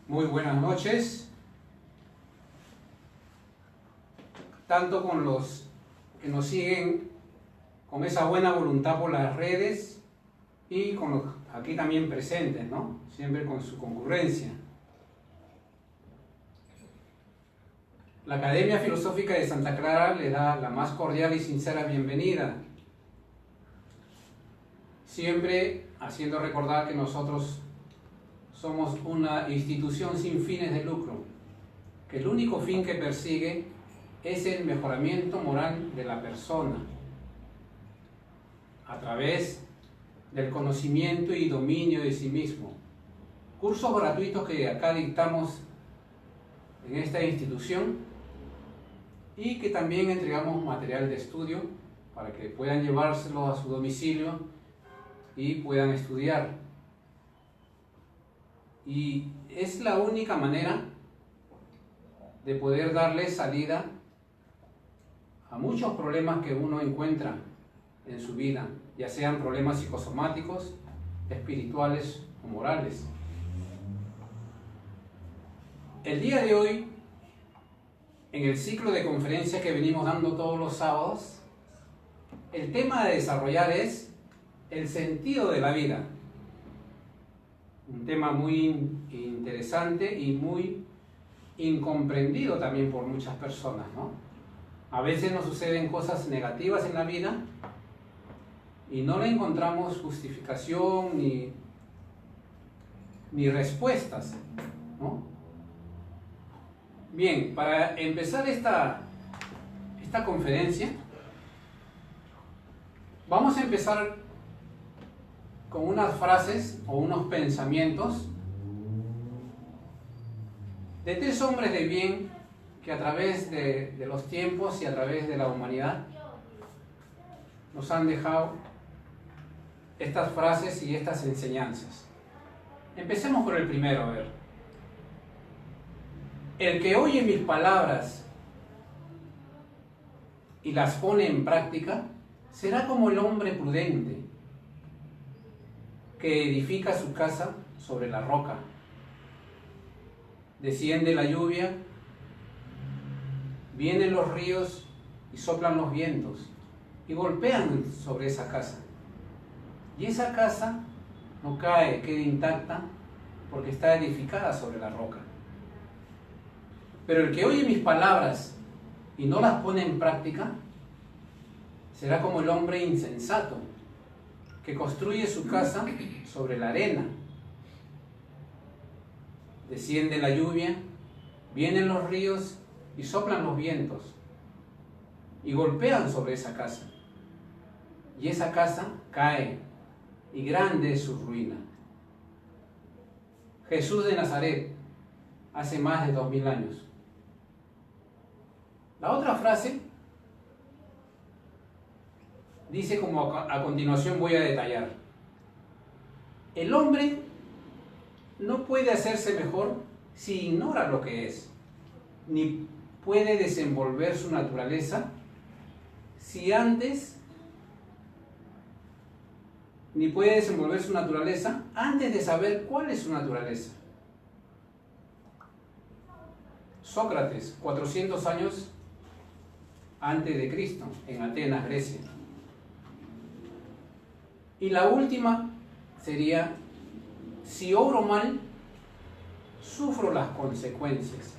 Muy buenas noches, tanto con los que nos siguen con esa buena voluntad por las redes y con los aquí también presentes, ¿no? Siempre con su concurrencia. La Academia Filosófica de Santa Clara le da la más cordial y sincera bienvenida, siempre haciendo recordar que nosotros somos una institución sin fines de lucro, que el único fin que persigue es el mejoramiento moral de la persona a través del conocimiento y dominio de sí mismo. Cursos gratuitos que acá dictamos en esta institución y que también entregamos material de estudio para que puedan llevárselo a su domicilio y puedan estudiar. Y es la única manera de poder darle salida a muchos problemas que uno encuentra en su vida, ya sean problemas psicosomáticos, espirituales o morales. El día de hoy, en el ciclo de conferencias que venimos dando todos los sábados, el tema de desarrollar es el sentido de la vida. Un tema muy interesante y muy incomprendido también por muchas personas, ¿no? A veces nos suceden cosas negativas en la vida y no le encontramos justificación ni respuestas, ¿no? Bien, para empezar esta conferencia, vamos a empezar con unas frases o unos pensamientos de tres hombres de bien que a través de los tiempos y a través de la humanidad nos han dejado estas frases y estas enseñanzas. Empecemos por el primero, a ver. El que oye mis palabras y las pone en práctica será como el hombre prudente que edifica su casa sobre la roca. Desciende la lluvia, vienen los ríos y soplan los vientos y golpean sobre esa casa. Y esa casa no cae, queda intacta porque está edificada sobre la roca. Pero el que oye mis palabras y no las pone en práctica será como el hombre insensato que construye su casa sobre la arena. Desciende la lluvia, vienen los ríos y soplan los vientos y golpean sobre esa casa. Y esa casa cae y grande es su ruina. Jesús de Nazaret, hace más de 2000 años. La otra frase dice como a continuación voy a detallar. El hombre no puede hacerse mejor si ignora lo que es, ni puede desenvolver su naturaleza antes de saber cuál es su naturaleza. Sócrates, 400 años antes de Cristo, en Atenas, Grecia. Y la última sería, si obro mal, sufro las consecuencias.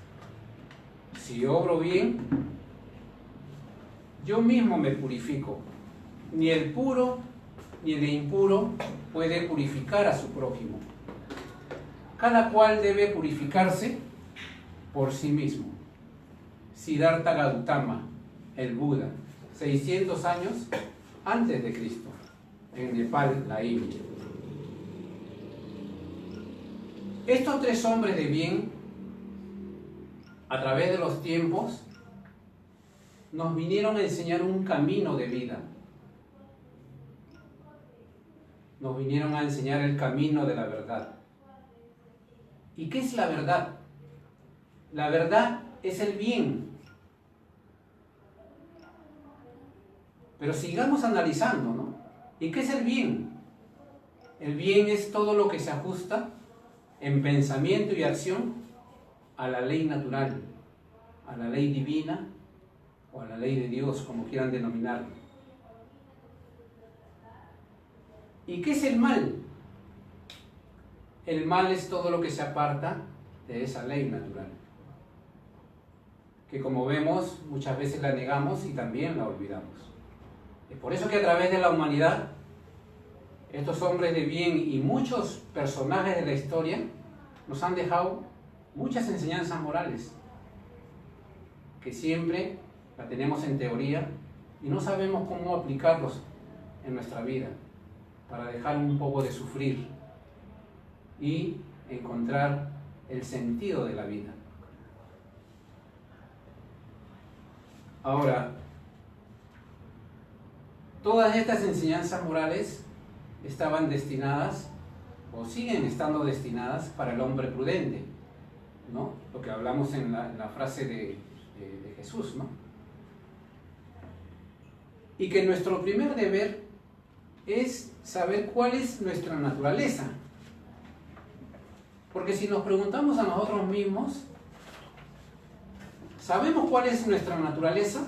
Si obro bien, yo mismo me purifico. Ni el puro ni el impuro puede purificar a su prójimo. Cada cual debe purificarse por sí mismo. Siddhartha Gautama, el Buda, 600 años antes de Cristo, en Nepal, la India. Estos tres hombres de bien, a través de los tiempos, nos vinieron a enseñar un camino de vida. Nos vinieron a enseñar el camino de la verdad. ¿Y qué es la verdad? La verdad es el bien. Pero sigamos analizando, ¿no? ¿Y qué es el bien? El bien es todo lo que se ajusta en pensamiento y acción a la ley natural, a la ley divina o a la ley de Dios, como quieran denominarlo. ¿Y qué es el mal? El mal es todo lo que se aparta de esa ley natural, que como vemos muchas veces la negamos y también la olvidamos. Es por eso que a través de la humanidad, estos hombres de bien y muchos personajes de la historia nos han dejado muchas enseñanzas morales, que siempre la tenemos en teoría y no sabemos cómo aplicarlos en nuestra vida, para dejar un poco de sufrir y encontrar el sentido de la vida. Ahora, todas estas enseñanzas morales estaban destinadas, o siguen estando destinadas, para el hombre prudente, ¿no? Lo que hablamos en la frase de Jesús, ¿no? Y que nuestro primer deber es saber cuál es nuestra naturaleza. Porque si nos preguntamos a nosotros mismos, ¿sabemos cuál es nuestra naturaleza?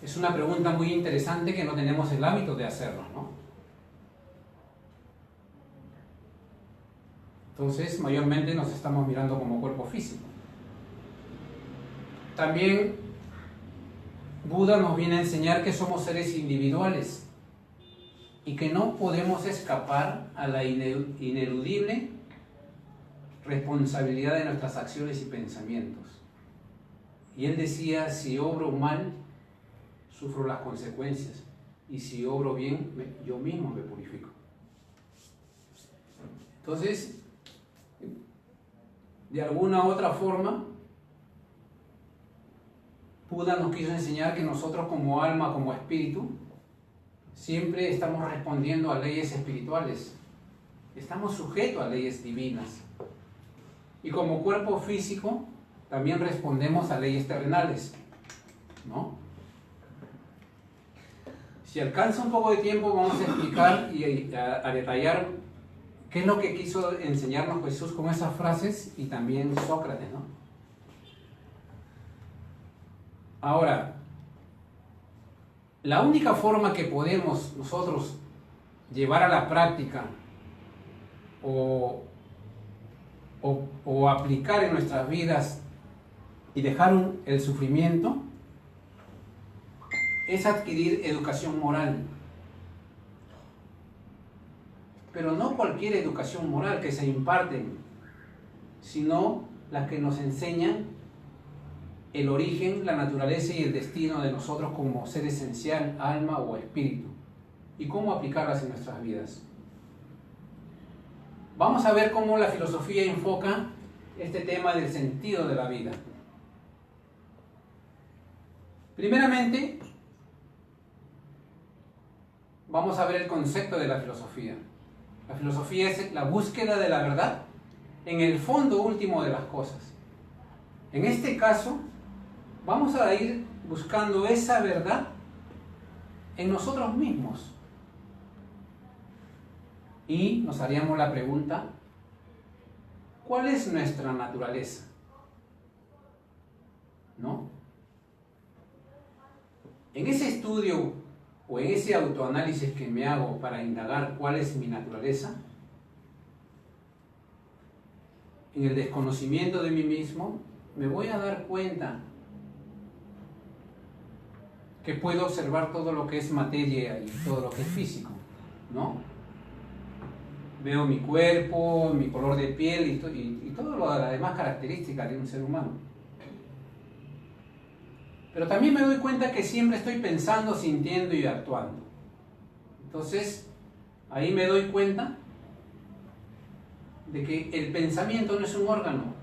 Es una pregunta muy interesante que no tenemos el hábito de hacerlo, ¿no? Entonces, mayormente nos estamos mirando como cuerpo físico. También Buda nos viene a enseñar que somos seres individuales y que no podemos escapar a la ineludible responsabilidad de nuestras acciones y pensamientos. Y él decía, si obro mal, sufro las consecuencias, y si obro bien, yo mismo me purifico. Entonces, de alguna u otra forma, Buda nos quiso enseñar que nosotros como alma, como espíritu, siempre estamos respondiendo a leyes espirituales, estamos sujetos a leyes divinas. Y como cuerpo físico, también respondemos a leyes terrenales, ¿no? Si alcanza un poco de tiempo, vamos a explicar y a detallar qué es lo que quiso enseñarnos Jesús con esas frases y también Sócrates, ¿no? Ahora, la única forma que podemos nosotros llevar a la práctica o aplicar en nuestras vidas y dejar el sufrimiento es adquirir educación moral. Pero no cualquier educación moral que se imparten, sino las que nos enseñan el origen, la naturaleza y el destino de nosotros como ser esencial, alma o espíritu, y cómo aplicarlas en nuestras vidas. Vamos a ver cómo la filosofía enfoca este tema del sentido de la vida. Primeramente, vamos a ver el concepto de la filosofía. La filosofía es la búsqueda de la verdad en el fondo último de las cosas. En este caso, vamos a ir buscando esa verdad en nosotros mismos. Y nos haríamos la pregunta, ¿cuál es nuestra naturaleza? ¿No? En ese estudio o en ese autoanálisis que me hago para indagar cuál es mi naturaleza, en el desconocimiento de mí mismo, me voy a dar cuenta que puedo observar todo lo que es materia y todo lo que es físico, ¿no? Veo mi cuerpo, mi color de piel y todas las demás características de un ser humano. Pero también me doy cuenta que siempre estoy pensando, sintiendo y actuando. Entonces, ahí me doy cuenta de que el pensamiento no es un órgano.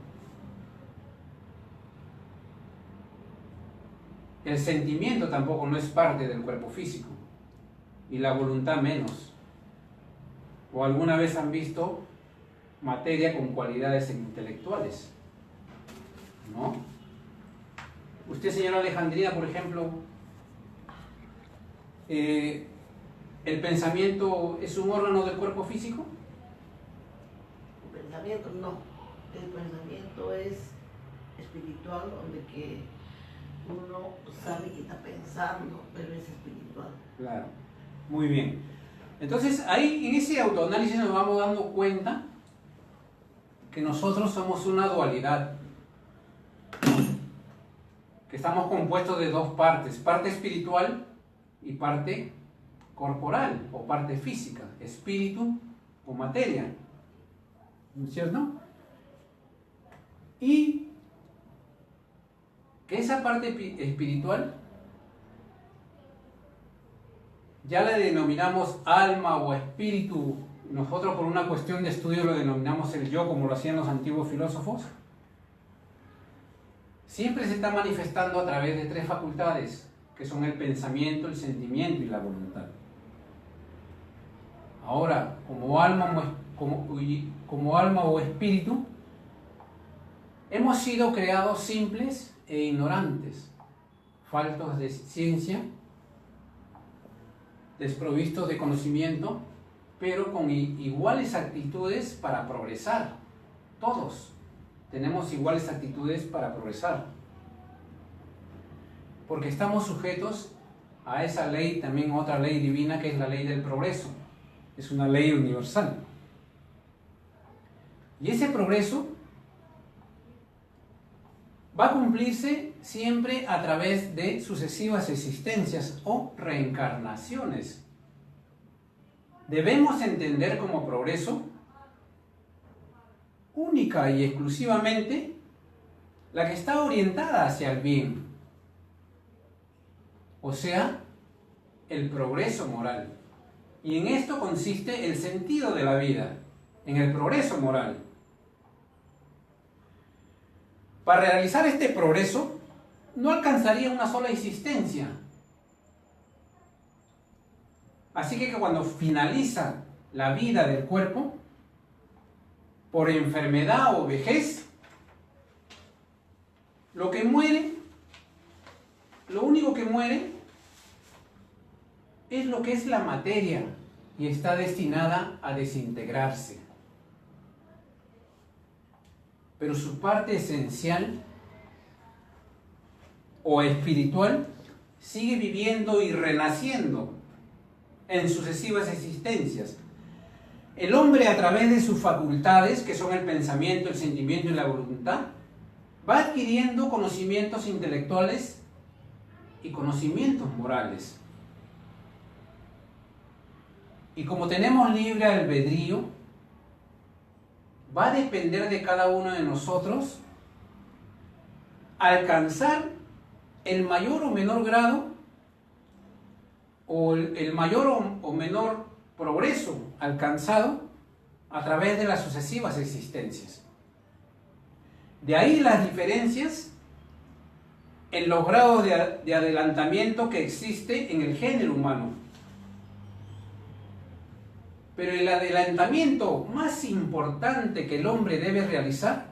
El sentimiento tampoco no es parte del cuerpo físico. Y la voluntad menos. ¿O alguna vez han visto materia con cualidades intelectuales? ¿No? Usted, señora Alejandrina, por ejemplo, ¿El pensamiento es un órgano del cuerpo físico? El pensamiento no. El pensamiento es espiritual, donde que uno sabe que está pensando, pero es espiritual. Claro, muy bien. Entonces ahí en ese autoanálisis nos vamos dando cuenta que nosotros somos una dualidad, que estamos compuestos de dos partes, parte espiritual y parte corporal o parte física, espíritu o materia, ¿no es cierto? Y que esa parte espiritual ya la denominamos alma o espíritu. Nosotros por una cuestión de estudio lo denominamos el yo, como lo hacían los antiguos filósofos. Siempre se está manifestando a través de tres facultades, que son el pensamiento, el sentimiento y la voluntad. Ahora, como alma o espíritu, hemos sido creados simples e ignorantes, faltos de ciencia, desprovistos de conocimiento, pero con iguales actitudes para progresar. Todos tenemos iguales actitudes para progresar, porque estamos sujetos a esa ley, también otra ley divina, que es la ley del progreso. Es una ley universal. Y ese progreso va a cumplirse siempre a través de sucesivas existencias o reencarnaciones. Debemos entender como progreso única y exclusivamente la que está orientada hacia el bien, o sea, el progreso moral. Y en esto consiste el sentido de la vida, en el progreso moral. Para realizar este progreso, no alcanzaría una sola existencia. Así que cuando finaliza la vida del cuerpo, por enfermedad o vejez, lo único que muere es lo que es la materia y está destinada a desintegrarse. Pero su parte esencial o espiritual sigue viviendo y renaciendo en sucesivas existencias. El hombre, a través de sus facultades, que son el pensamiento, el sentimiento y la voluntad, va adquiriendo conocimientos intelectuales y conocimientos morales. Y como tenemos libre albedrío, va a depender de cada uno de nosotros alcanzar el mayor o menor grado o el mayor o menor progreso alcanzado a través de las sucesivas existencias. De ahí las diferencias en los grados de adelantamiento que existe en el género humano. Pero el adelantamiento más importante que el hombre debe realizar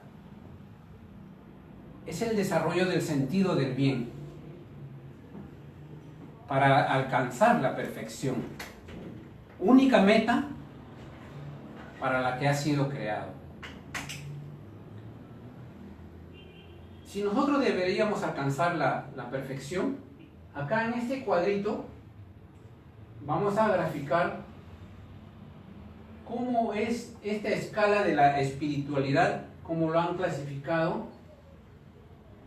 es el desarrollo del sentido del bien para alcanzar la perfección, única meta para la que ha sido creado. Si nosotros deberíamos alcanzar la perfección, acá en este cuadrito vamos a graficar cómo es esta escala de la espiritualidad, cómo lo han clasificado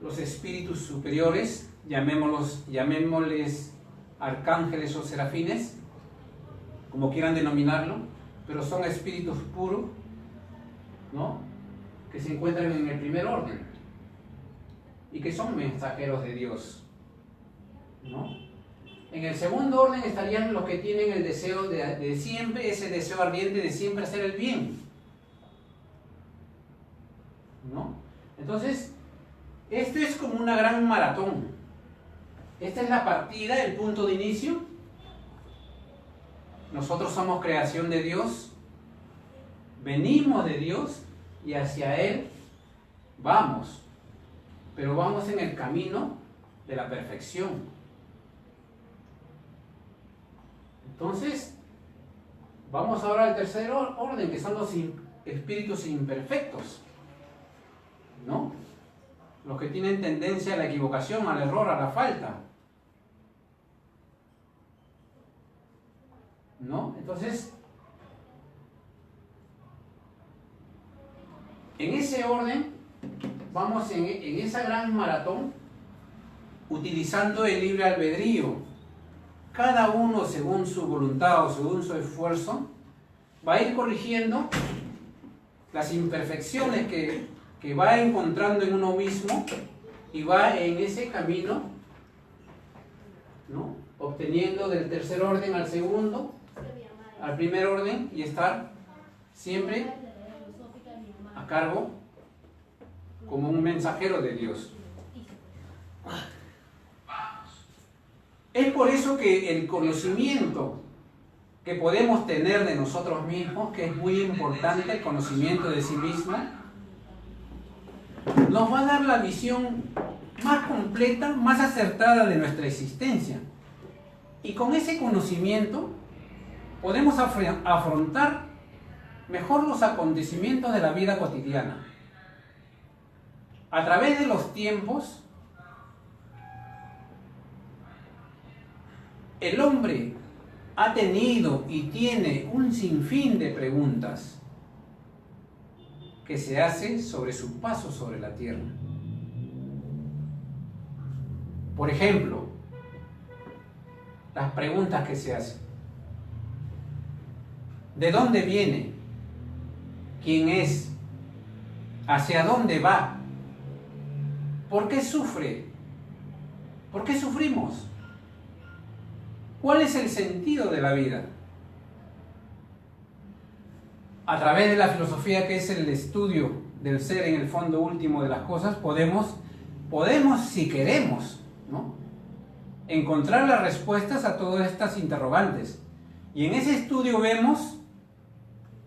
los espíritus superiores, llamémosles arcángeles o serafines, como quieran denominarlo, pero son espíritus puros, ¿no?, que se encuentran en el primer orden y que son mensajeros de Dios, ¿no? En el segundo orden estarían los que tienen el deseo de siempre, ese deseo ardiente de siempre hacer el bien, ¿no? Entonces, esto es como una gran maratón. Esta es la partida, el punto de inicio. Nosotros somos creación de Dios, venimos de Dios y hacia Él vamos, pero vamos en el camino de la perfección. Entonces, Vamos ahora al tercer orden, que son los espíritus imperfectos, ¿no? Los que tienen tendencia a la equivocación, al error, a la falta, ¿no? Entonces, en ese orden, vamos en esa gran maratón, utilizando el libre albedrío. Cada uno, según su voluntad o según su esfuerzo, va a ir corrigiendo las imperfecciones que va encontrando en uno mismo y va en ese camino, ¿no?, obteniendo del tercer orden al segundo, al primer orden, y estar siempre a cargo como un mensajero de Dios. Es por eso que el conocimiento que podemos tener de nosotros mismos, que es muy importante, el conocimiento de sí mismo, nos va a dar la visión más completa, más acertada de nuestra existencia. Y con ese conocimiento podemos afrontar mejor los acontecimientos de la vida cotidiana. A través de los tiempos, el hombre ha tenido y tiene un sinfín de preguntas que se hace sobre su paso sobre la tierra. Por ejemplo, las preguntas que se hacen: ¿de dónde viene? ¿Quién es? ¿Hacia dónde va? ¿Por qué sufre? ¿Por qué sufrimos? ¿Cuál es el sentido de la vida? A través de la filosofía, que es el estudio del ser en el fondo último de las cosas, podemos si queremos, ¿no?, encontrar las respuestas a todas estas interrogantes. Y en ese estudio vemos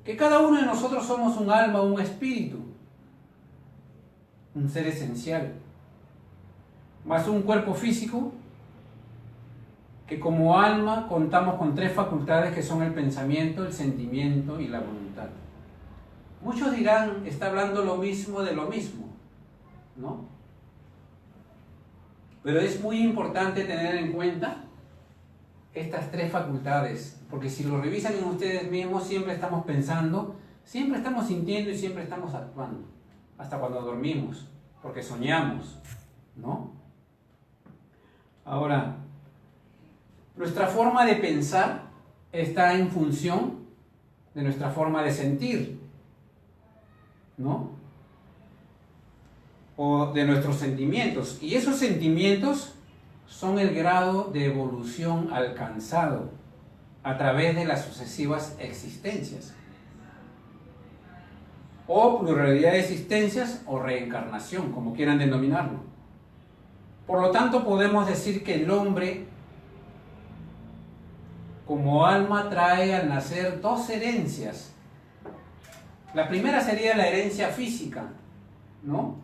que cada uno de nosotros somos un alma, un espíritu, un ser esencial, más un cuerpo físico, que como alma contamos con 3 facultades, que son el pensamiento, el sentimiento y la voluntad. Muchos dirán, está hablando lo mismo de lo mismo, ¿no? Pero es muy importante tener en cuenta estas 3 facultades, porque si lo revisan en ustedes mismos, siempre estamos pensando, siempre estamos sintiendo y siempre estamos actuando, hasta cuando dormimos, porque soñamos, ¿no? Ahora, nuestra forma de pensar está en función de nuestra forma de sentir, ¿no?, o de nuestros sentimientos. Y esos sentimientos son el grado de evolución alcanzado a través de las sucesivas existencias, o pluralidad de existencias, o reencarnación, como quieran denominarlo. Por lo tanto, podemos decir que el hombre, como alma, trae al nacer 2 herencias. La primera sería la herencia física, ¿no?,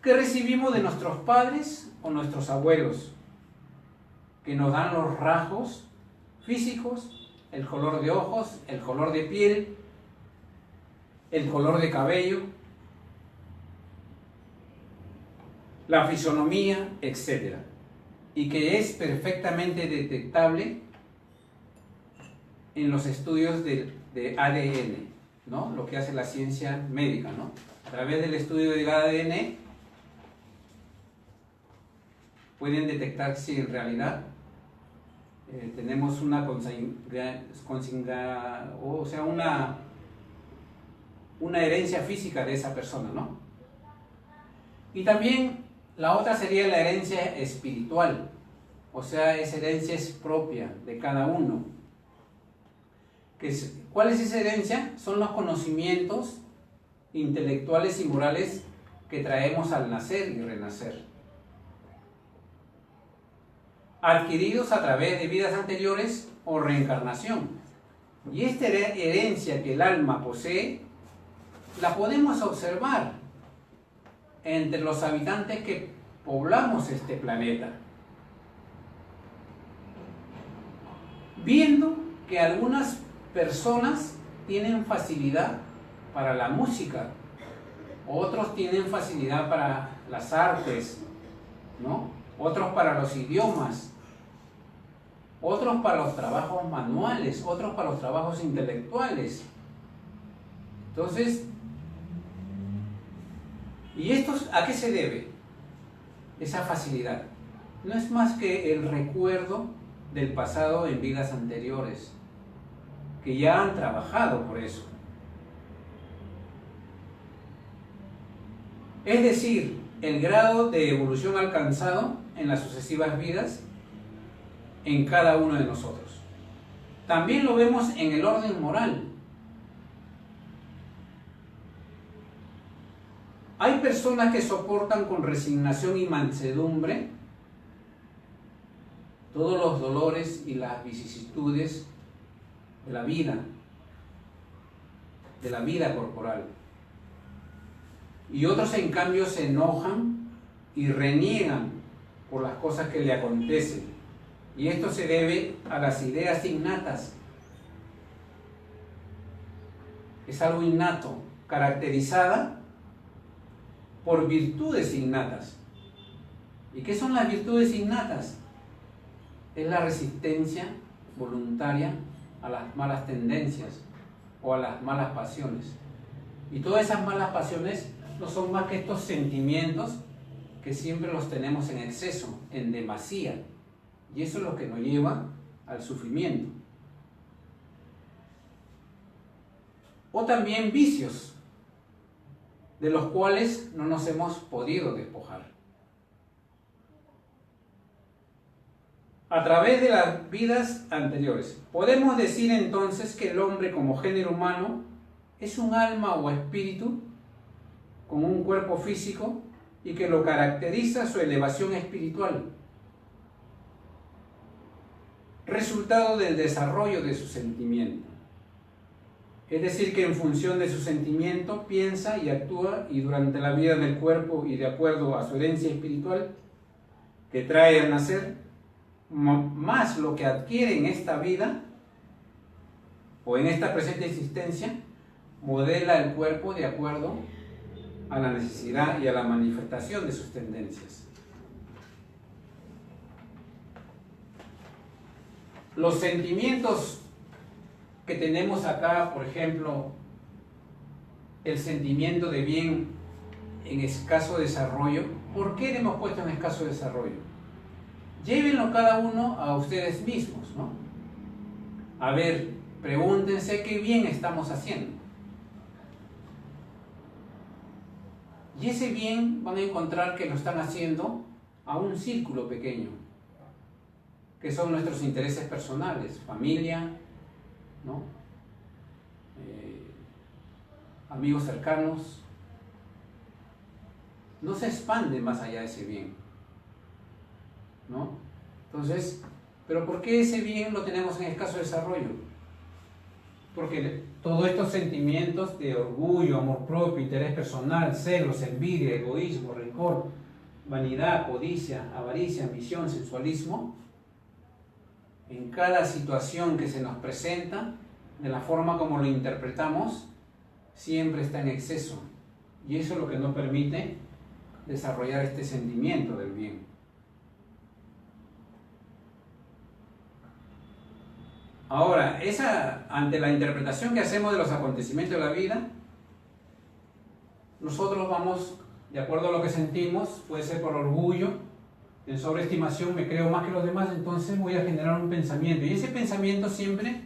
que recibimos de nuestros padres o nuestros abuelos, que nos dan los rasgos físicos, el color de ojos, el color de piel, el color de cabello, la fisonomía, etc. Y que es perfectamente detectable en los estudios de ADN, ¿no?, lo que hace la ciencia médica, ¿no? A través del estudio del ADN pueden detectar si en realidad tenemos una una herencia física de esa persona, ¿no? Y también la otra sería la herencia espiritual, o sea, esa herencia es propia de cada uno. ¿Cuál es esa herencia? Son los conocimientos intelectuales y morales que traemos al nacer y renacer, adquiridos a través de vidas anteriores o reencarnación. Y esta herencia que el alma posee, la podemos observar entre los habitantes que poblamos este planeta, viendo que algunas personas tienen facilidad para la música, otros tienen facilidad para las artes, ¿no? Otros para los idiomas, otros para los trabajos manuales, otros para los trabajos intelectuales. Entonces, ¿y esto a qué se debe? Esa facilidad. No es más que el recuerdo del pasado en vidas anteriores, que ya han trabajado por eso. Es decir, el grado de evolución alcanzado en las sucesivas vidas en cada uno de nosotros. También lo vemos en el orden moral. Hay personas que soportan con resignación y mansedumbre todos los dolores y las vicisitudes de la vida corporal. Y otros en cambio se enojan y reniegan por las cosas que le acontecen. Y esto se debe a las ideas innatas. Es algo innato, caracterizada por virtudes innatas. ¿Y qué son las virtudes innatas? Es la resistencia voluntaria a las malas tendencias o a las malas pasiones. Y todas esas malas pasiones no son más que estos sentimientos que siempre los tenemos en exceso, en demasía. Y eso es lo que nos lleva al sufrimiento. O también vicios, de los cuales no nos hemos podido despojar. A través de las vidas anteriores, podemos decir entonces que el hombre como género humano es un alma o espíritu con un cuerpo físico y que lo caracteriza su elevación espiritual, resultado del desarrollo de su sentimiento. Es decir, que en función de su sentimiento piensa y actúa, y durante la vida del cuerpo y de acuerdo a su herencia espiritual que trae al nacer, más lo que adquiere en esta vida o en esta presente existencia, modela el cuerpo de acuerdo a la necesidad y a la manifestación de sus tendencias. Los sentimientos que tenemos acá, por ejemplo, el sentimiento de bien en escaso desarrollo. ¿Por qué le hemos puesto en escaso desarrollo? Llévenlo cada uno a ustedes mismos, ¿no? A ver, pregúntense qué bien estamos haciendo. Y ese bien van a encontrar que lo están haciendo a un círculo pequeño, que son nuestros intereses personales, familia, ¿no? Amigos cercanos. No se expande más allá de ese bien, ¿no? Entonces, ¿pero por qué ese bien lo tenemos en escaso desarrollo? Porque todos estos sentimientos de orgullo, amor propio, interés personal, celos, envidia, egoísmo, rencor, vanidad, codicia, avaricia, ambición, sensualismo, en cada situación que se nos presenta, de la forma como lo interpretamos, siempre está en exceso. Y eso es lo que no permite desarrollar este sentimiento del bien. Ahora, ante la interpretación que hacemos de los acontecimientos de la vida, nosotros vamos, de acuerdo a lo que sentimos, puede ser por orgullo, en sobreestimación, me creo más que los demás, entonces voy a generar un pensamiento. Y ese pensamiento siempre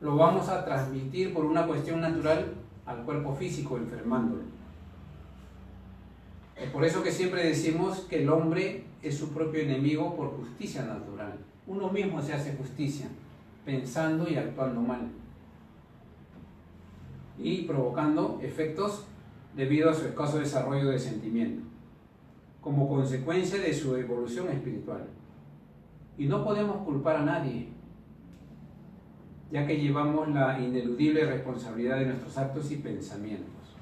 lo vamos a transmitir por una cuestión natural al cuerpo físico, enfermándolo. Es por eso que siempre decimos que el hombre es su propio enemigo por justicia natural. Uno mismo se hace justicia, pensando y actuando mal, y provocando efectos debido a su escaso desarrollo de sentimiento, como consecuencia de su evolución espiritual. Y no podemos culpar a nadie, ya que llevamos la ineludible responsabilidad de nuestros actos y pensamientos.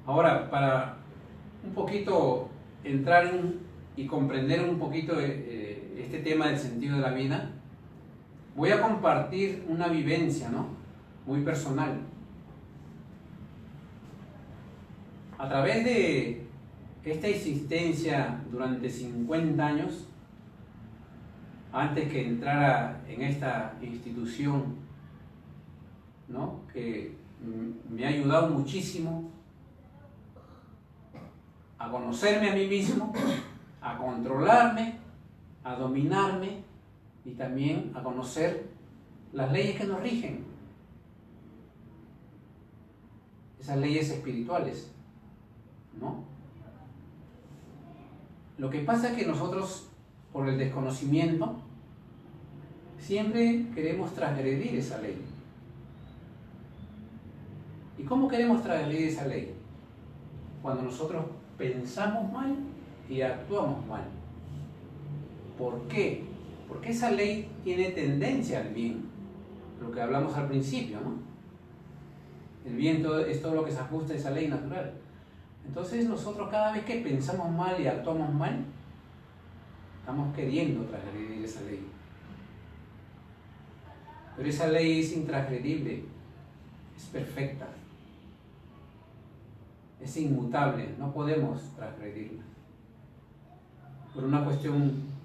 Ahora, para un poquito entrar y comprender un poquito este tema del sentido de la vida, Voy a compartir una vivencia, ¿no? Muy personal. A través de esta existencia durante 50 años, antes que entrara en esta institución, ¿no? Que me ha ayudado muchísimo a conocerme a mí mismo, a controlarme, a dominarme y también a conocer las leyes que nos rigen, esas leyes espirituales, ¿no? Lo que pasa es que nosotros, por el desconocimiento, siempre queremos transgredir esa ley. ¿Y cómo queremos transgredir esa ley? Cuando nosotros pensamos mal y actuamos mal. ¿Por qué? Porque esa ley tiene tendencia al bien, lo que hablamos al principio, ¿no? El bien es todo lo que se ajusta a esa ley natural. Entonces nosotros cada vez que pensamos mal y actuamos mal, estamos queriendo transgredir esa ley. Pero esa ley es intransgredible, es perfecta, es inmutable, no podemos transgredirla. Por una cuestión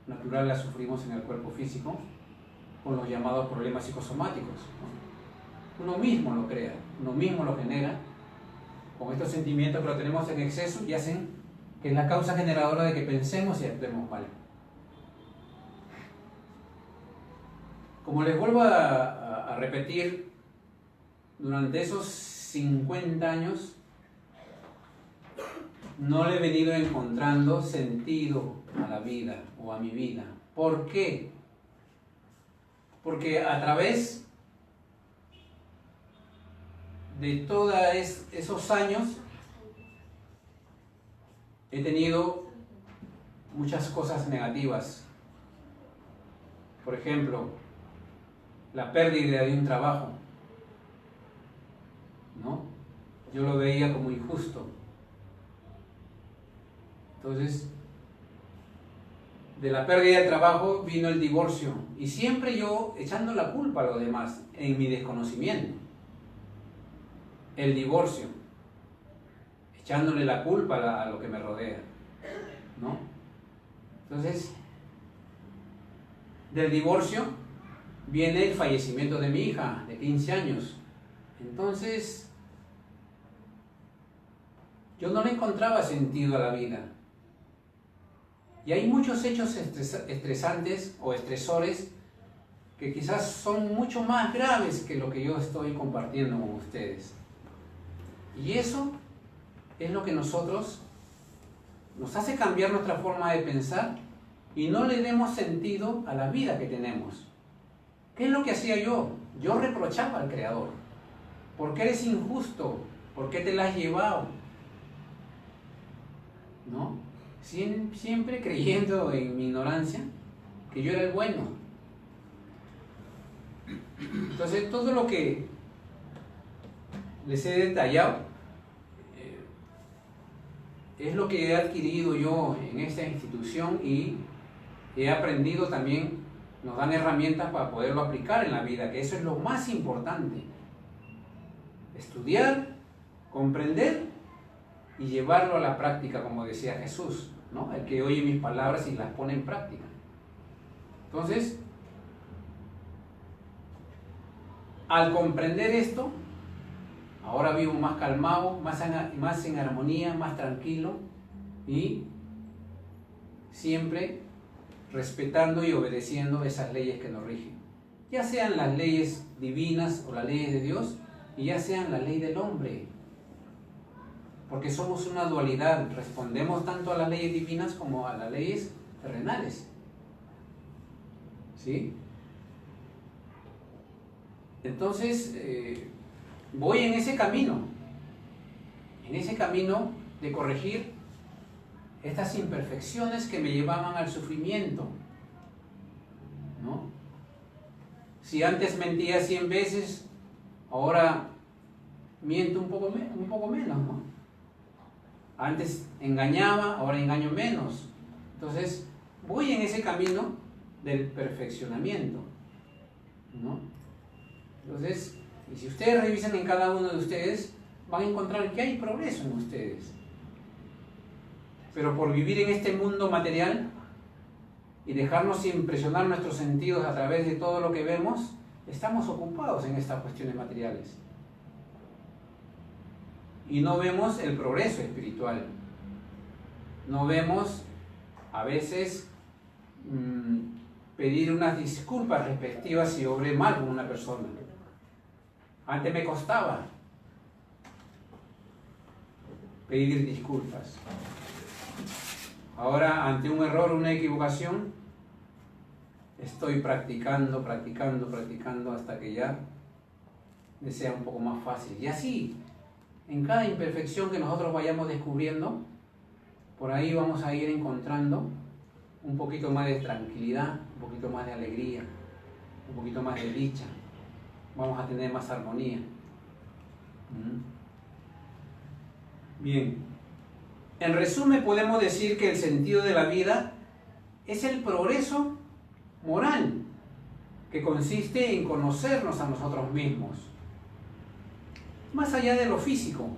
natural la sufrimos en el cuerpo físico, con los llamados problemas psicosomáticos, ¿no? Uno mismo lo crea, uno mismo lo genera, con estos sentimientos que lo tenemos en exceso y hacen que es la causa generadora de que pensemos y actuemos mal. Como les vuelvo a repetir, durante esos 50 años no le he venido encontrando sentido a la vida o a mi vida. ¿Por qué? Porque a través de todos esos años he tenido muchas cosas negativas. Por ejemplo, la pérdida de un trabajo, ¿no? Yo lo veía como injusto. Entonces, de la pérdida del trabajo vino el divorcio. Y siempre yo echando la culpa a los demás, en mi desconocimiento. El divorcio. Echándole la culpa a lo que me rodea, ¿no? Entonces, del divorcio viene el fallecimiento de mi hija, de 15 años. Entonces, yo no le encontraba sentido a la vida. Y hay muchos hechos estresantes o estresores que quizás son mucho más graves que lo que yo estoy compartiendo con ustedes. Y eso es lo que nos hace cambiar nuestra forma de pensar y no le demos sentido a la vida que tenemos. ¿Qué es lo que hacía yo? Yo reprochaba al Creador. ¿Por qué eres injusto? ¿Por qué te la has llevado? ¿No? Siempre creyendo en mi ignorancia que yo era el bueno. Entonces todo lo que les he detallado es lo que he adquirido yo en esta institución y he aprendido también, nos dan herramientas para poderlo aplicar en la vida, que eso es lo más importante. Estudiar, comprender y llevarlo a la práctica, como decía Jesús, ¿no? El que oye mis palabras y las pone en práctica. Entonces, al comprender esto, ahora vivo más calmado, más en armonía, más tranquilo y siempre respetando y obedeciendo esas leyes que nos rigen. Ya sean las leyes divinas o las leyes de Dios y ya sean la ley del hombre. Porque somos una dualidad, respondemos tanto a las leyes divinas como a las leyes terrenales. ¿Sí? Entonces, voy en ese camino de corregir estas imperfecciones que me llevaban al sufrimiento, ¿no? Si antes mentía 100 veces, ahora miento un poco menos, ¿no? Antes engañaba, ahora engaño menos. Entonces, voy en ese camino del perfeccionamiento. ¿no? Entonces, y si ustedes revisan en cada uno de ustedes, van a encontrar que hay progreso en ustedes. Pero por vivir en este mundo material y dejarnos impresionar nuestros sentidos a través de todo lo que vemos, estamos ocupados en estas cuestiones materiales. Y no vemos el progreso espiritual. No vemos, a veces, pedir unas disculpas respectivas si obré mal con una persona. Antes me costaba pedir disculpas. Ahora, ante un error, una equivocación, estoy practicando hasta que ya me sea un poco más fácil. Y así, en cada imperfección que nosotros vayamos descubriendo, por ahí vamos a ir encontrando un poquito más de tranquilidad, un poquito más de alegría, un poquito más de dicha. Vamos a tener más armonía. Bien. En resumen, podemos decir que el sentido de la vida es el progreso moral, que consiste en conocernos a nosotros mismos, más allá de lo físico.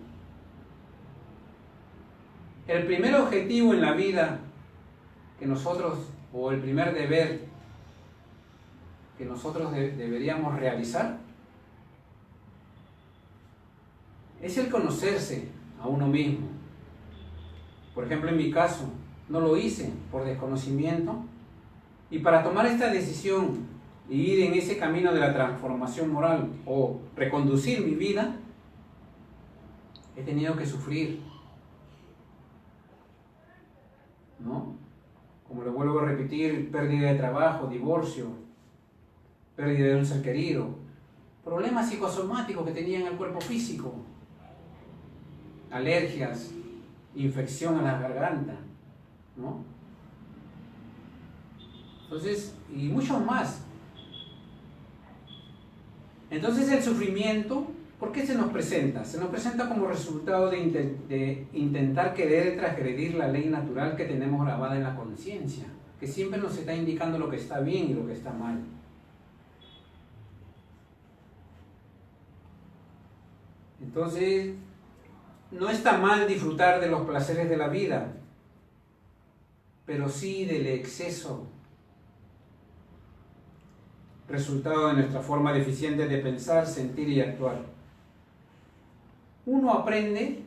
El primer objetivo en la vida que nosotros, o el primer deber que nosotros deberíamos realizar, es el conocerse a uno mismo. Por ejemplo, en mi caso, no lo hice por desconocimiento, y para tomar esta decisión y ir en ese camino de la transformación moral o reconducir mi vida, he tenido que sufrir, ¿no? Como lo vuelvo a repetir, pérdida de trabajo, divorcio, pérdida de un ser querido, problemas psicosomáticos que tenía en el cuerpo físico, alergias, infección a la garganta, ¿no? Entonces, y muchos más. Entonces el sufrimiento, ¿por qué se nos presenta? Se nos presenta como resultado de intentar querer transgredir la ley natural que tenemos grabada en la conciencia, que siempre nos está indicando lo que está bien y lo que está mal. Entonces, no está mal disfrutar de los placeres de la vida, pero sí del exceso, resultado de nuestra forma deficiente de pensar, sentir y actuar. Uno aprende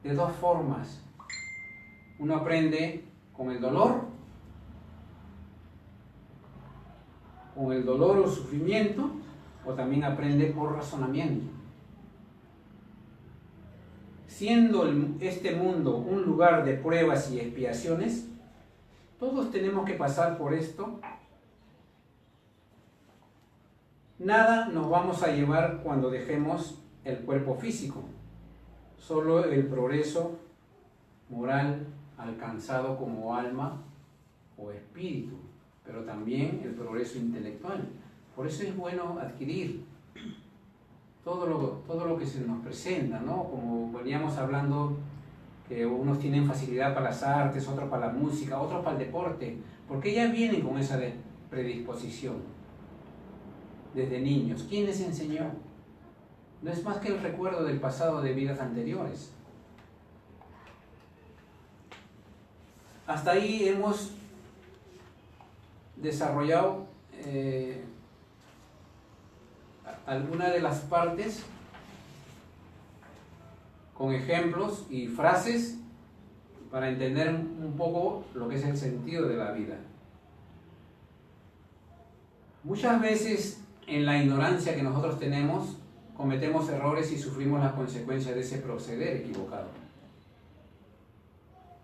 de dos formas. Uno aprende con el dolor o sufrimiento, o también aprende por razonamiento. Siendo este mundo un lugar de pruebas y expiaciones, todos tenemos que pasar por esto. Nada nos vamos a llevar cuando dejemos el cuerpo físico, solo el progreso moral alcanzado como alma o espíritu, pero también el progreso intelectual. Por eso es bueno adquirir todo lo que se nos presenta, ¿no? Como veníamos hablando, que unos tienen facilidad para las artes, otros para la música, otros para el deporte, porque ya vienen con esa predisposición desde niños. ¿Quién les enseñó? No es más que el recuerdo del pasado de vidas anteriores. Hasta ahí hemos desarrollado alguna de las partes con ejemplos y frases para entender un poco lo que es el sentido de la vida. Muchas veces en la ignorancia que nosotros tenemos cometemos errores y sufrimos las consecuencias de ese proceder equivocado.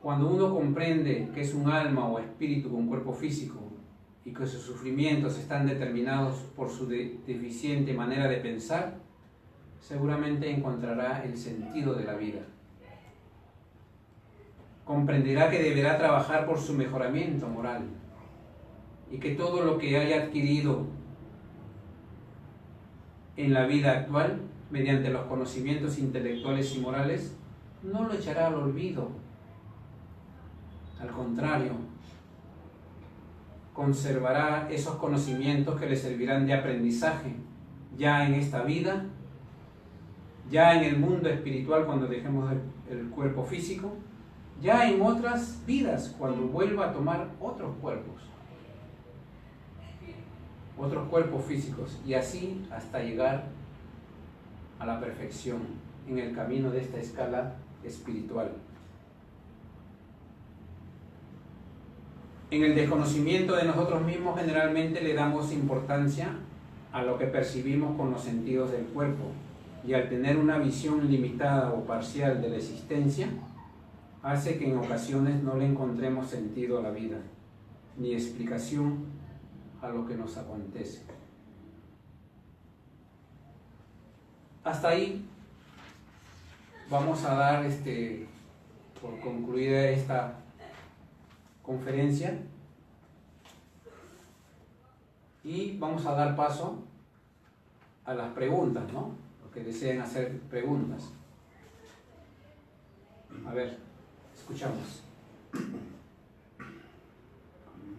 Cuando uno comprende que es un alma o espíritu con cuerpo físico y que sus sufrimientos están determinados por su deficiente manera de pensar, seguramente encontrará el sentido de la vida. Comprenderá que deberá trabajar por su mejoramiento moral y que todo lo que haya adquirido en la vida actual, mediante los conocimientos intelectuales y morales, no lo echará al olvido. Al contrario, conservará esos conocimientos que le servirán de aprendizaje ya en esta vida, ya en el mundo espiritual cuando dejemos el cuerpo físico, ya en otras vidas cuando vuelva a tomar otros cuerpos físicos, y así hasta llegar a la perfección en el camino de esta escala espiritual. En el desconocimiento de nosotros mismos generalmente le damos importancia a lo que percibimos con los sentidos del cuerpo, y al tener una visión limitada o parcial de la existencia, hace que en ocasiones no le encontremos sentido a la vida, ni explicación a lo que nos acontece. Hasta ahí vamos a dar por concluida esta conferencia, y vamos a dar paso a las preguntas, ¿no? Los que deseen hacer preguntas. A ver, escuchamos.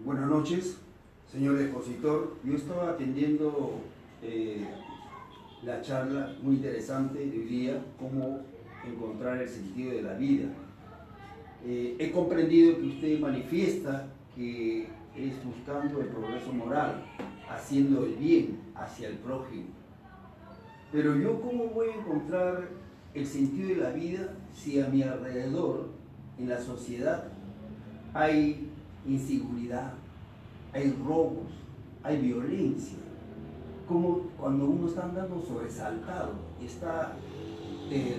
Buenas noches, señor expositor. Yo estaba atendiendo la charla muy interesante de hoy día, cómo encontrar el sentido de la vida. He comprendido que usted manifiesta que es buscando el progreso moral, haciendo el bien hacia el prójimo. Pero yo, ¿cómo voy a encontrar el sentido de la vida si a mi alrededor, en la sociedad, hay inseguridad, hay robos, hay violencia? Como cuando uno está andando sobresaltado y está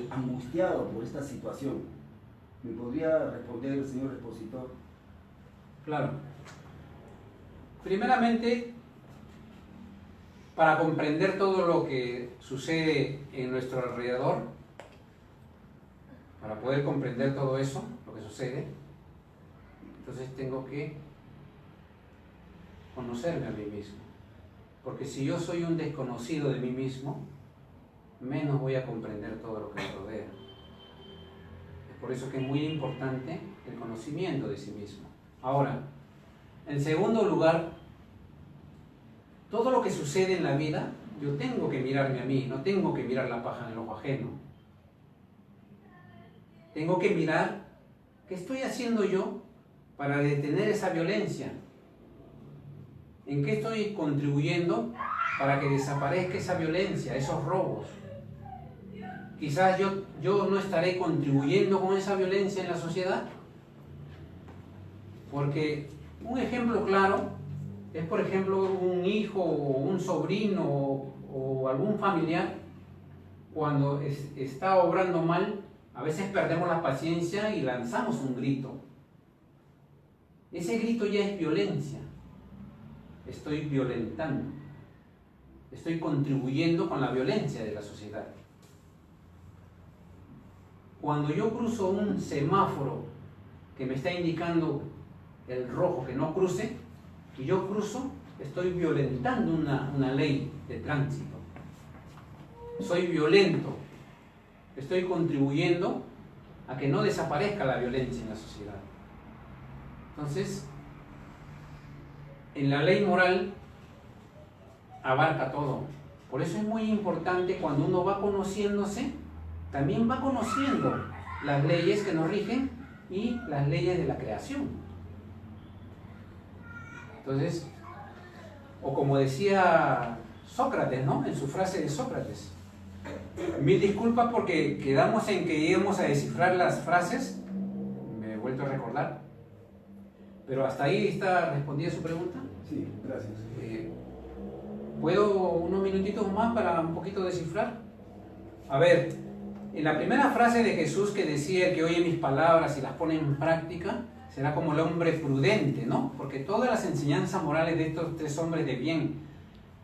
angustiado por esta situación. ¿Me podría responder, señor expositor? Claro. Primeramente, para comprender todo lo que sucede en nuestro alrededor, para poder comprender todo eso, lo que sucede, entonces tengo que conocerme a mí mismo. Porque si yo soy un desconocido de mí mismo, menos voy a comprender todo lo que me rodea. Es por eso que es muy importante el conocimiento de sí mismo. Ahora, en segundo lugar, todo lo que sucede en la vida, yo tengo que mirarme a mí, no tengo que mirar la paja en el ojo ajeno. Tengo que mirar qué estoy haciendo yo para detener esa violencia. ¿En qué estoy contribuyendo para que desaparezca esa violencia, esos robos? Quizás yo no estaré contribuyendo con esa violencia en la sociedad. Porque un ejemplo claro es, por ejemplo, un hijo o un sobrino o algún familiar, cuando está obrando mal, a veces perdemos la paciencia y lanzamos un grito. Ese grito ya es violencia. Estoy violentando. Estoy contribuyendo con la violencia de la sociedad. Cuando yo cruzo un semáforo que me está indicando el rojo que no cruce, y yo cruzo, estoy violentando una ley de tránsito. Soy violento. Estoy contribuyendo a que no desaparezca la violencia en la sociedad. Entonces, en la ley moral abarca todo. Por eso es muy importante, cuando uno va conociéndose, también va conociendo las leyes que nos rigen y las leyes de la creación. Entonces, o como decía Sócrates, ¿no? En su frase de Sócrates. Mil disculpas porque quedamos en que íbamos a descifrar las frases, me he vuelto a recordar, pero hasta ahí está respondida su pregunta. Sí, gracias. ¿Puedo unos minutitos más para un poquito descifrar? A ver, en la primera frase de Jesús que decía que oye mis palabras y las pone en práctica, será como el hombre prudente, ¿no? Porque todas las enseñanzas morales de estos tres hombres de bien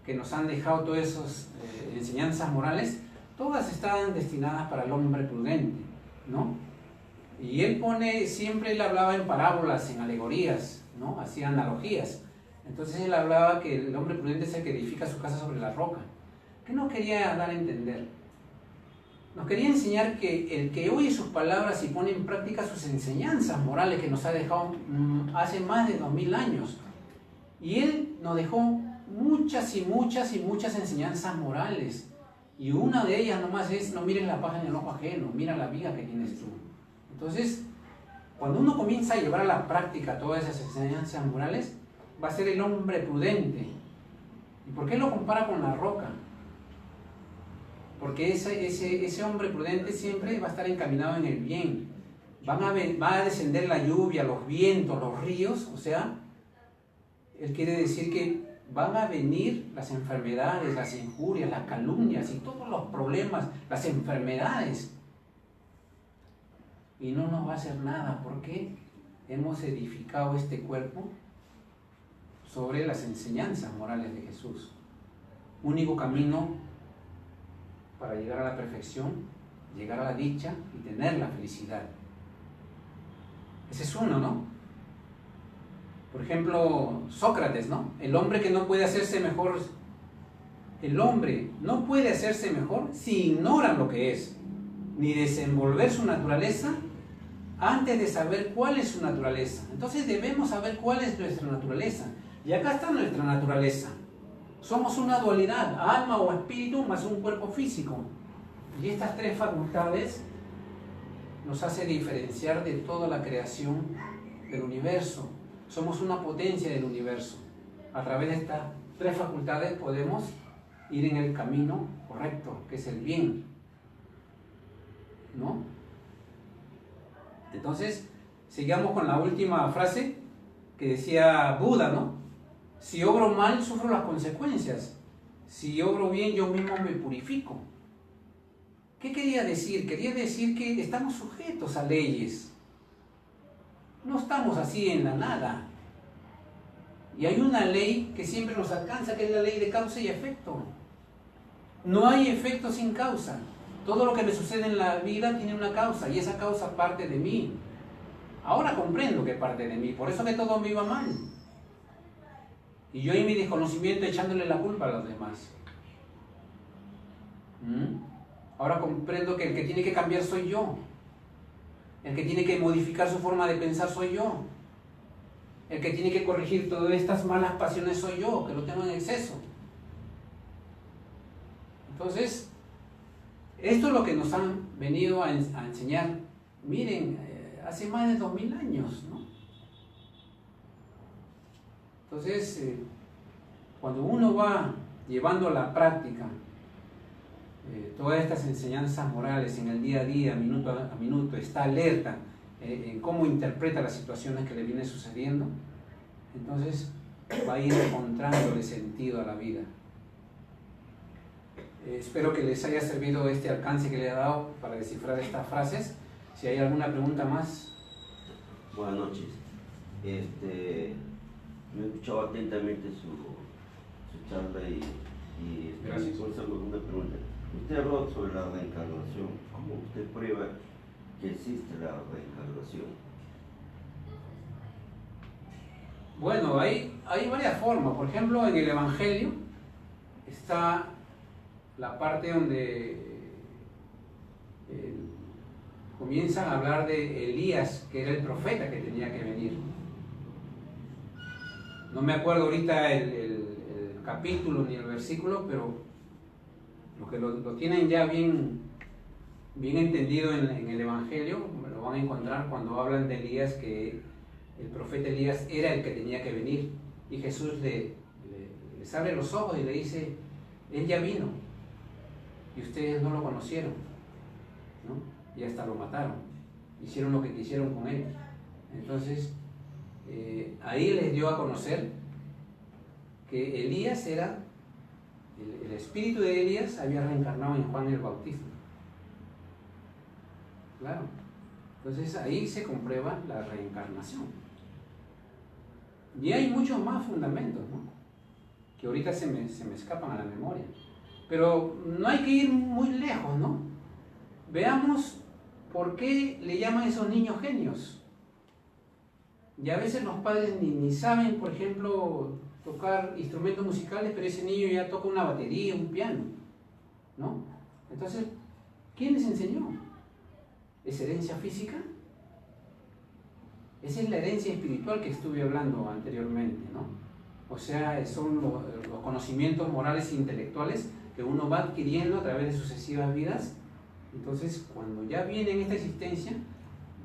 que nos han dejado todas esas enseñanzas morales, todas están destinadas para el hombre prudente, ¿no? Y él siempre él hablaba en parábolas, en alegorías, ¿no? Hacía analogías. Entonces él hablaba que el hombre prudente es el que edifica su casa sobre la roca. ¿Qué nos quería dar a entender? Nos quería enseñar que el que oye sus palabras y pone en práctica sus enseñanzas morales que nos ha dejado hace más de 2000 años, Y Él nos dejó muchas y muchas y muchas enseñanzas morales. Y una de ellas nomás es, no mires la paja en el ojo ajeno, mira la viga que tienes tú. Entonces, cuando uno comienza a llevar a la práctica todas esas enseñanzas morales, va a ser el hombre prudente. ¿Y por qué lo compara con la roca? Porque ese hombre prudente siempre va a estar encaminado en el bien. Va a descender la lluvia, los vientos, los ríos, o sea, él quiere decir que van a venir las enfermedades, las injurias, las calumnias y todos los problemas, las enfermedades. Y no nos va a hacer nada porque hemos edificado este cuerpo sobre las enseñanzas morales de Jesús. Único camino para llegar a la perfección, llegar a la dicha y tener la felicidad. Ese es uno, ¿no? Por ejemplo, Sócrates, ¿no? El hombre que no puede hacerse mejor. El hombre no puede hacerse mejor si ignora lo que es, ni desenvolver su naturaleza antes de saber cuál es su naturaleza. Entonces debemos saber cuál es nuestra naturaleza. Y acá está nuestra naturaleza. Somos una dualidad, alma o espíritu más un cuerpo físico. Y estas tres facultades nos hace diferenciar de toda la creación del universo. Somos una potencia del universo. A través de estas tres facultades podemos ir en el camino correcto, que es el bien, ¿no? Entonces, sigamos con la última frase que decía Buda, ¿no? Si obro mal, sufro las consecuencias. Si obro bien, yo mismo me purifico. ¿Qué quería decir? Quería decir que estamos sujetos a leyes. No estamos así en la nada. Y hay una ley que siempre nos alcanza, que es la ley de causa y efecto. No hay efecto sin causa. Todo lo que me sucede en la vida tiene una causa, y esa causa parte de mí. Ahora comprendo que parte de mí, por eso que todo me iba mal. Y yo en mi desconocimiento echándole la culpa a los demás. Ahora comprendo que el que tiene que cambiar soy yo. El que tiene que modificar su forma de pensar soy yo. El que tiene que corregir todas estas malas pasiones soy yo, que lo tengo en exceso. Entonces, esto es lo que nos han venido a enseñar. Miren, hace más de 2000 años, ¿no? Entonces, cuando uno va llevando a la práctica todas estas enseñanzas morales en el día a día, minuto a minuto, está alerta en cómo interpreta las situaciones que le vienen sucediendo, entonces va a ir encontrándole sentido a la vida. Espero que les haya servido este alcance que le he dado para descifrar estas frases. Si hay alguna pregunta más. Buenas noches. Me he escuchado atentamente su charla y Gracias. por eso una pregunta. Usted habló sobre la reencarnación. ¿Cómo usted prueba que existe la reencarnación? Bueno, hay varias formas. Por ejemplo, en el Evangelio está la parte donde comienzan a hablar de Elías, que era el profeta que tenía que venir. No me acuerdo ahorita el capítulo ni el versículo, pero los que lo tienen ya bien entendido en el Evangelio, lo van a encontrar cuando hablan de Elías, que el profeta Elías era el que tenía que venir. Y Jesús les abre los ojos y le dice, él ya vino, y ustedes no lo conocieron, ¿no? Y hasta lo mataron, hicieron lo que quisieron con él. Entonces, ahí les dio a conocer que Elías era, el espíritu de Elías había reencarnado en Juan el Bautista. Claro. Entonces ahí se comprueba la reencarnación. Y hay muchos más fundamentos, ¿no? Que ahorita se me escapan a la memoria. Pero no hay que ir muy lejos, ¿no? Veamos por qué le llaman a esos niños genios. Y a veces los padres ni saben, por ejemplo, tocar instrumentos musicales, pero ese niño ya toca una batería, un piano, ¿no? Entonces, ¿quién les enseñó? ¿Es herencia física? Esa es la herencia espiritual que estuve hablando anteriormente, ¿no? O sea, son los conocimientos morales e intelectuales que uno va adquiriendo a través de sucesivas vidas. Entonces, cuando ya viene en esta existencia,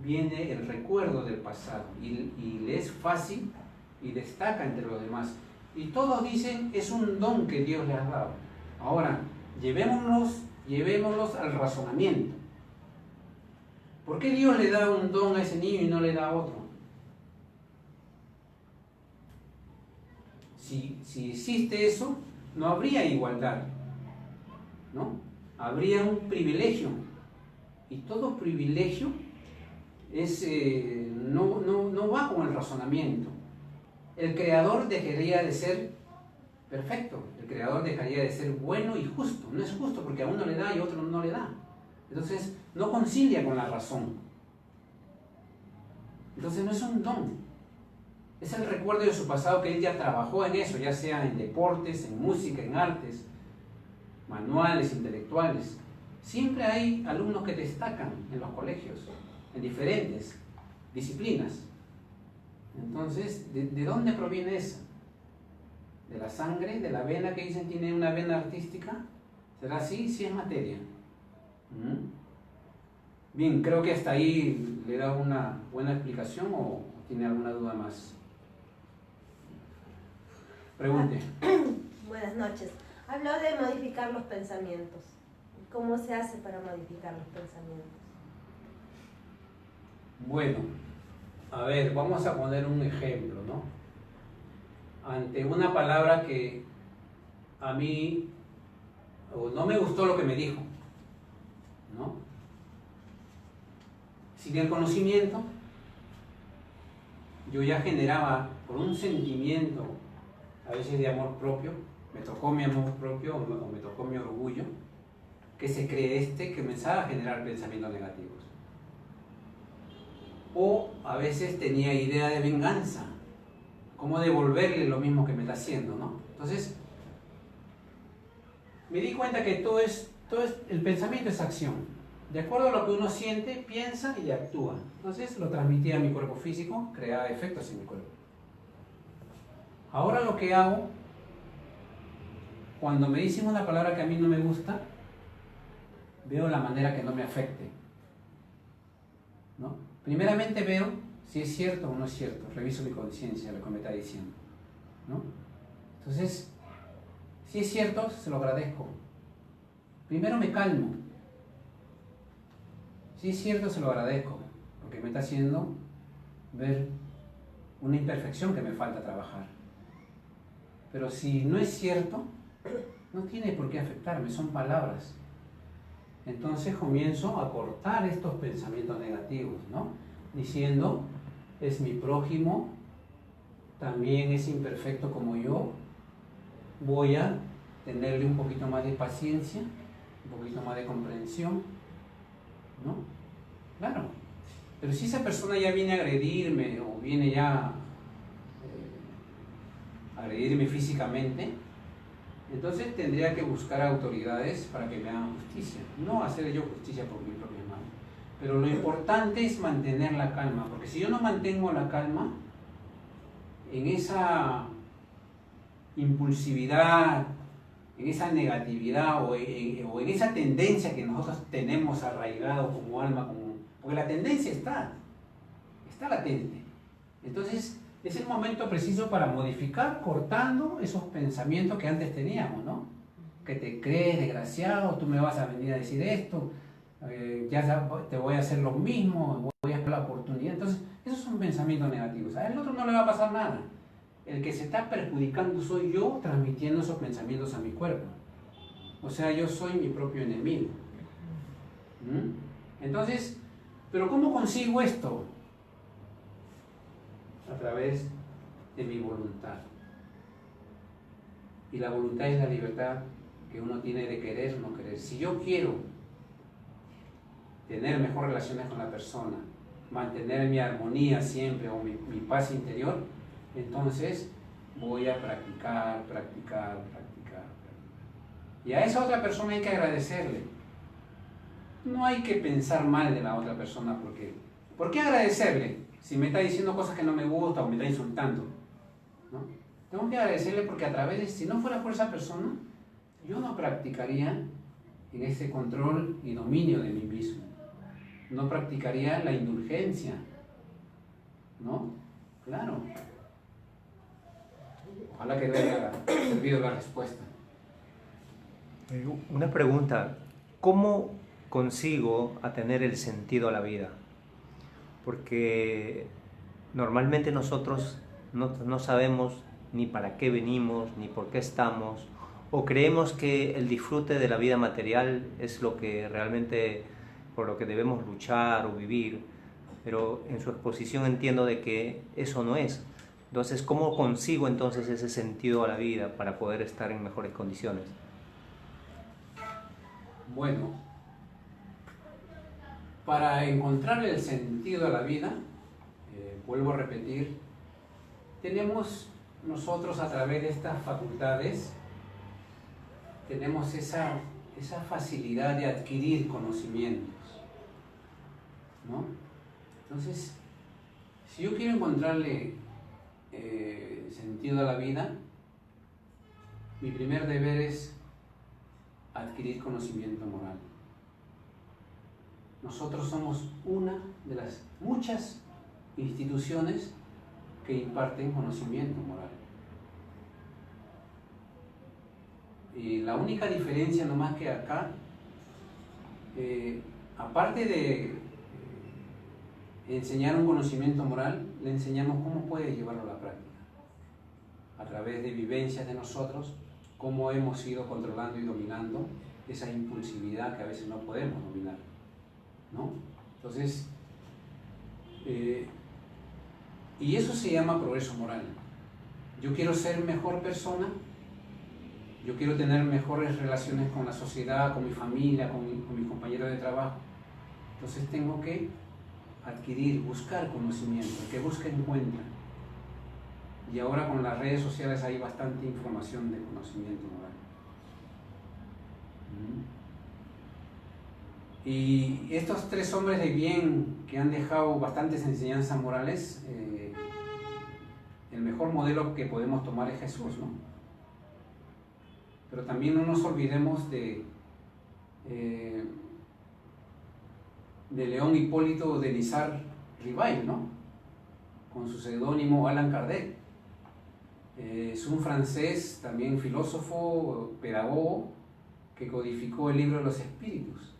viene el recuerdo del pasado y le es fácil y destaca entre los demás. Y todos dicen, es un don que Dios le ha dado. Ahora, llevémoslos al razonamiento. ¿Por qué Dios le da un don a ese niño y no le da a otro? Si existe eso, no habría igualdad, ¿no? Habría un privilegio. Y todo privilegio no va con el razonamiento. El creador dejaría de ser perfecto, el creador dejaría de ser bueno y justo. No es justo porque a uno le da y a otro no le da. Entonces no concilia con la razón. Entonces no es un don. Es el recuerdo de su pasado que él ya trabajó en eso, ya sea en deportes, en música, en artes, manuales, intelectuales. Siempre hay alumnos que destacan en los colegios, en diferentes disciplinas. Entonces, ¿de dónde proviene eso? ¿De la sangre? ¿De la vena que dicen tiene una vena artística? ¿Será así? Sí es materia. Bien, creo que hasta ahí le da una buena explicación o tiene alguna duda más. Pregunte. Buenas noches. Habló de modificar los pensamientos. ¿Cómo se hace para modificar los pensamientos? Bueno, a ver, vamos a poner un ejemplo, ¿no? Ante una palabra que a mí no me gustó lo que me dijo, ¿no? Sin el conocimiento, yo ya generaba por un sentimiento, a veces de amor propio, me tocó mi amor propio o me tocó mi orgullo, que se cree que comenzaba a generar pensamientos negativos. O a veces tenía idea de venganza, cómo devolverle lo mismo que me está haciendo, ¿no? Entonces, me di cuenta que el pensamiento es acción. De acuerdo a lo que uno siente, piensa y actúa. Entonces lo transmitía a mi cuerpo físico, creaba efectos en mi cuerpo. Ahora lo que hago, cuando me dicen una palabra que a mí no me gusta, veo la manera que no me afecte, ¿no? Primeramente veo si es cierto o no es cierto, reviso mi conciencia, lo que me está diciendo, ¿no? Entonces, si es cierto, se lo agradezco. Primero me calmo. Si es cierto, se lo agradezco, porque me está haciendo ver una imperfección que me falta trabajar. Pero si no es cierto, no tiene por qué afectarme, son palabras. Entonces comienzo a cortar estos pensamientos negativos, ¿no? Diciendo, es mi prójimo, también es imperfecto como yo, voy a tenerle un poquito más de paciencia, un poquito más de comprensión, ¿no? Claro, pero si esa persona ya viene a agredirme o viene ya a agredirme físicamente, entonces tendría que buscar autoridades para que me hagan justicia, no hacer yo justicia por mi propia mano. Pero lo importante es mantener la calma, porque si yo no mantengo la calma, en esa impulsividad, en esa negatividad o en esa tendencia que nosotros tenemos arraigado como alma, porque la tendencia está latente. Entonces es el momento preciso para modificar, cortando esos pensamientos que antes teníamos, ¿no? Que te crees desgraciado, tú me vas a venir a decir esto, ya te voy a hacer lo mismo, voy a esperar la oportunidad. Entonces esos son pensamientos negativos. A el otro no le va a pasar nada. El que se está perjudicando soy yo transmitiendo esos pensamientos a mi cuerpo. O sea, yo soy mi propio enemigo. Entonces, ¿pero cómo consigo esto? A través de mi voluntad. Y la voluntad es la libertad que uno tiene de querer o no querer. Si yo quiero tener mejores relaciones con la persona, mantener mi armonía siempre o mi paz interior, entonces voy a practicar. Y a esa otra persona hay que agradecerle. No hay que pensar mal de la otra persona porque ¿por qué agradecerle? Si me está diciendo cosas que no me gustan o me está insultando, ¿no? Tengo que agradecerle porque a través de, si no fuera por esa persona, yo no practicaría en ese control y dominio de mí mismo. No practicaría la indulgencia, ¿no? Claro. Ojalá que le haya servido la respuesta. Una pregunta, ¿cómo consigo a tener el sentido a la vida? Porque normalmente nosotros no sabemos ni para qué venimos, ni por qué estamos, o creemos que el disfrute de la vida material es lo que realmente, por lo que debemos luchar o vivir, pero en su exposición entiendo de que eso no es. Entonces, ¿cómo consigo entonces ese sentido a la vida para poder estar en mejores condiciones? Bueno, para encontrar el sentido a la vida, vuelvo a repetir, tenemos nosotros a través de estas facultades, tenemos esa facilidad de adquirir conocimientos, ¿no? Entonces, si yo quiero encontrarle sentido a la vida, mi primer deber es adquirir conocimiento moral. Nosotros somos una de las muchas instituciones que imparten conocimiento moral. Y la única diferencia nomás que acá, aparte de enseñar un conocimiento moral, le enseñamos cómo puede llevarlo a la práctica. A través de vivencias de nosotros, cómo hemos ido controlando y dominando esa impulsividad que a veces no podemos dominar, ¿no? Entonces, y eso se llama progreso moral. Yo quiero ser mejor persona, yo quiero tener mejores relaciones con la sociedad, con mi familia, con mis compañeros de trabajo. Entonces tengo que adquirir, buscar conocimiento, el que busca encuentra. Y ahora con las redes sociales hay bastante información de conocimiento moral. Y estos tres hombres de bien que han dejado bastantes enseñanzas morales, el mejor modelo que podemos tomar es Jesús, ¿no? Pero también no nos olvidemos de León Hipólito de Lizard Rivail, ¿no? Con su seudónimo Allan Kardec. Es un francés, también filósofo, pedagogo, que codificó el libro de los espíritus.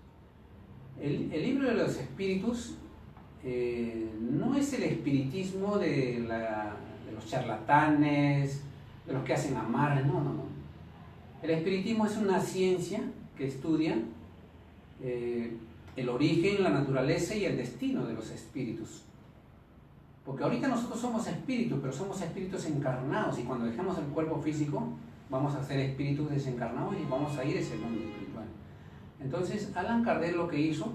El libro de los espíritus no es el espiritismo de los charlatanes, de los que hacen amarres, no. El espiritismo es una ciencia que estudia el origen, la naturaleza y el destino de los espíritus. Porque ahorita nosotros somos espíritus, pero somos espíritus encarnados, y cuando dejemos el cuerpo físico vamos a ser espíritus desencarnados y vamos a ir a ese mundo espiritual. Entonces, Allan Kardec lo que hizo,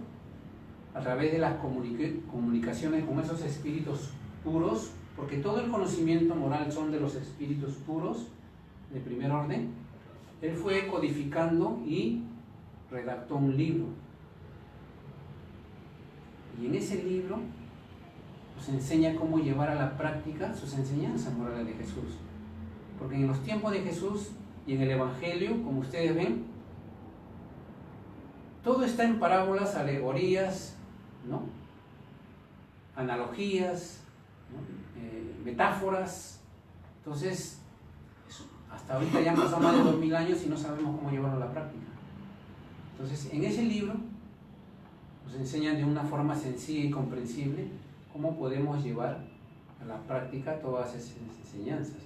a través de las comunicaciones con esos espíritus puros, porque todo el conocimiento moral son de los espíritus puros, de primer orden, él fue codificando y redactó un libro. Y en ese libro nos enseña cómo llevar a la práctica sus enseñanzas morales de Jesús. Porque en los tiempos de Jesús y en el Evangelio, como ustedes ven, todo está en parábolas, alegorías, ¿no? Analogías, ¿no? Metáforas. Entonces, hasta ahorita ya han pasado más de 2000 años y no sabemos cómo llevarlo a la práctica. Entonces, en ese libro nos enseñan de una forma sencilla y comprensible cómo podemos llevar a la práctica todas esas enseñanzas.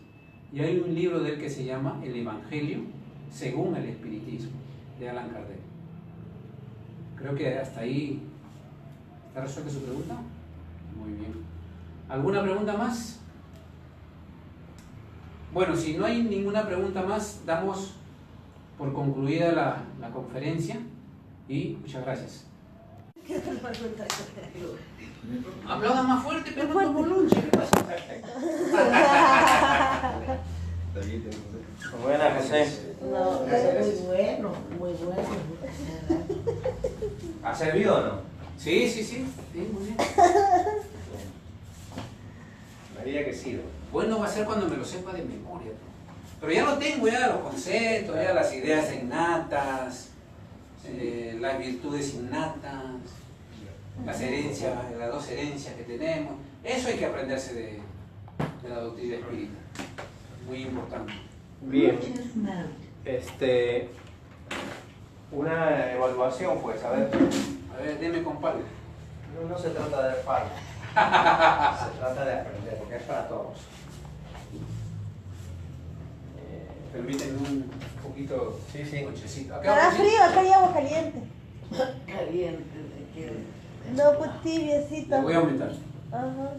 Y hay un libro de él que se llama El Evangelio según el Espiritismo, de Allan Kardec. Creo que hasta ahí está resuelta su pregunta. Muy bien. ¿Alguna pregunta más? Bueno, si no hay ninguna pregunta más, damos por concluida la conferencia y muchas gracias. ¿Qué otra pregunta? Aplaudan más fuerte, pero no como lunche. ¿Qué pasa? Buena, José. No, pero muy bueno. ¿Ha servido o no? Sí, muy bien. María que sirva. Bueno va a ser cuando me lo sepa de memoria. Pero ya lo tengo, ya los conceptos, ya las ideas innatas, las virtudes innatas, las herencias, las dos herencias que tenemos. Eso hay que aprenderse de la doctrina espírita. Muy importante. Bien. Una evaluación, pues, a ver. A ver, deme con palo. No se trata de palo. Se trata de aprender, porque es para todos. Permítanme un poquito Sí, sí. cochecito. ¿Hará frío? Acá hay agua caliente. Caliente, ¿de qué? No, pues tibiecito. Le voy a aumentar. Ajá.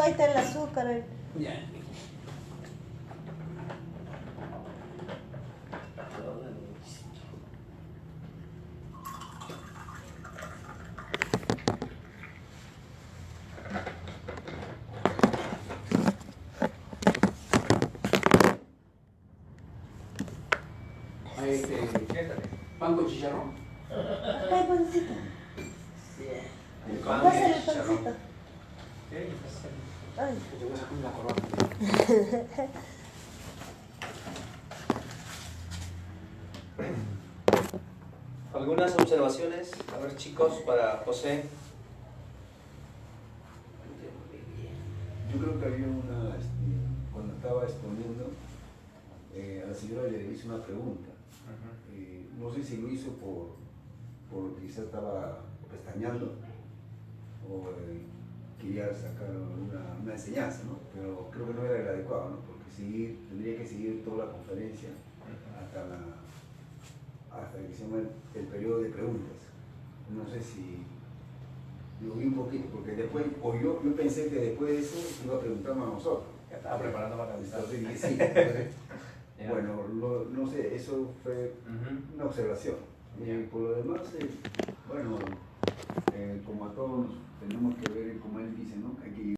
Ahí está el azúcar. Ya. ¿Pan con chicharrón? Acá hay pancito. Pan Pásale y el chicharrón. pancito. Ay. Te voy a sacar la corona. ¿Algunas observaciones? A ver, chicos, para José. Yo creo que había una, cuando estaba exponiendo, a la señora le hice una pregunta. No sé si lo hizo por quizás estaba pestañeando o quería sacar una enseñanza, ¿no? Pero creo que no era el adecuado, ¿no? Porque tendría que seguir toda la conferencia hasta que se llama el periodo de preguntas. No sé si lo vi un poquito, porque después, yo pensé que después de eso iba a preguntarnos a nosotros. Ya estaba preparando para contestar. Entonces dije, sí, entonces, bueno, no sé, eso fue una observación. Por lo demás, bueno, como a todos tenemos que ver, como él dice, ¿no? Hay que